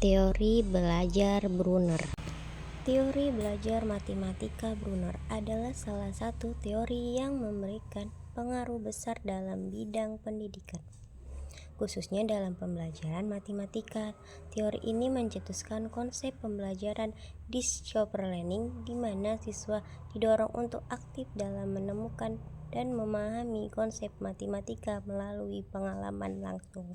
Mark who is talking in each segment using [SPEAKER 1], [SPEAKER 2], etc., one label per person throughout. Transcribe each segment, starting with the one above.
[SPEAKER 1] Teori belajar Brunner. Teori belajar matematika Brunner adalah salah satu teori yang memberikan pengaruh besar dalam bidang pendidikan, khususnya dalam pembelajaran matematika. Teori ini mencetuskan konsep pembelajaran discover learning, di mana siswa didorong untuk aktif dalam menemukan dan memahami konsep matematika melalui pengalaman langsung.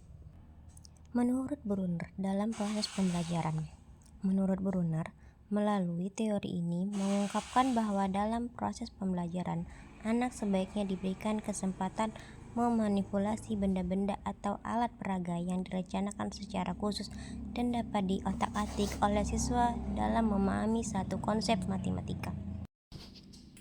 [SPEAKER 1] Menurut Brunner, dalam proses pembelajaran, melalui teori ini mengungkapkan bahwa dalam proses pembelajaran, anak sebaiknya diberikan kesempatan memanipulasi benda-benda atau alat peraga yang direncanakan secara khusus dan dapat diotak-atik oleh siswa dalam memahami satu konsep matematika.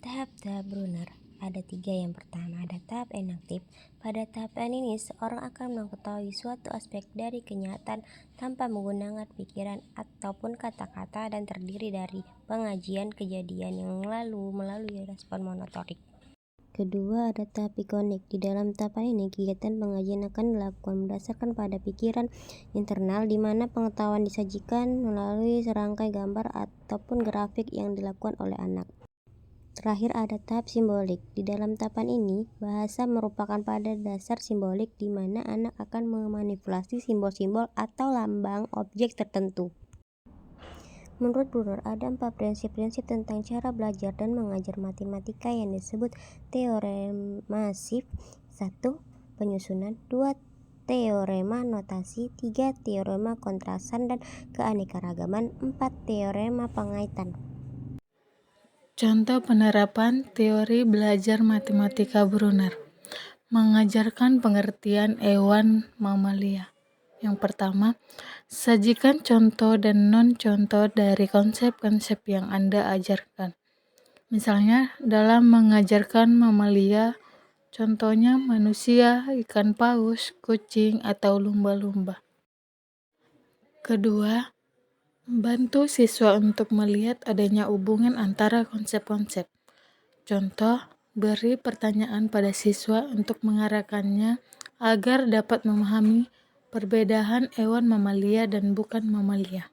[SPEAKER 1] Tahap-tahap Brunner ada 3. Yang pertama, ada tahap enaktif. Pada tahapan ini, seorang akan mengetahui suatu aspek dari kenyataan tanpa menggunakan pikiran ataupun kata-kata dan terdiri dari pengajian kejadian yang lalu melalui respon motorik. Kedua, ada tahap ikonik. Di dalam tahapan ini, kegiatan pengajian akan dilakukan berdasarkan pada pikiran internal, di mana pengetahuan disajikan melalui serangkai gambar ataupun grafik yang dilakukan oleh anak. Terakhir, ada tahap simbolik. Di dalam tahapan ini, bahasa merupakan pada dasar simbolik, di mana anak akan memanipulasi simbol-simbol atau lambang objek tertentu. Menurut Brunner, ada 4 prinsip-prinsip tentang cara belajar dan mengajar matematika yang disebut teorema shift. 1. Penyusunan. 2. Teorema notasi. 3. Teorema kontrasan dan keanekaragaman. 4. Teorema pengaitan.
[SPEAKER 2] Contoh penerapan teori belajar matematika Brunner. Mengajarkan pengertian hewan mamalia. Yang pertama, sajikan contoh dan non-contoh dari konsep-konsep yang Anda ajarkan. Misalnya, dalam mengajarkan mamalia, contohnya manusia, ikan paus, kucing, atau lumba-lumba. Kedua, bantu siswa untuk melihat adanya hubungan antara konsep-konsep. Contoh, beri pertanyaan pada siswa untuk mengarahkannya agar dapat memahami perbedaan hewan mamalia dan bukan mamalia.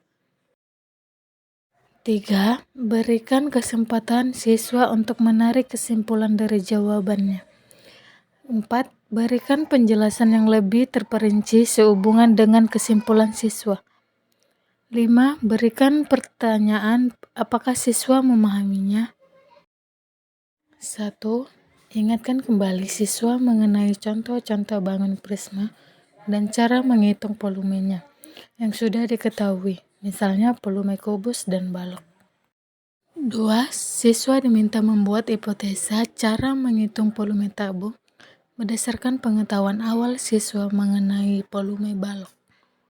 [SPEAKER 2] 3. Berikan kesempatan siswa untuk menarik kesimpulan dari jawabannya. 4. Berikan penjelasan yang lebih terperinci sehubungan dengan kesimpulan siswa. 5. Berikan pertanyaan apakah siswa memahaminya. 1. Ingatkan kembali siswa mengenai contoh-contoh bangun prisma dan cara menghitung volumenya yang sudah diketahui, misalnya volume kubus dan balok. 2. Siswa diminta membuat hipotesa cara menghitung volume tabung berdasarkan pengetahuan awal siswa mengenai volume balok.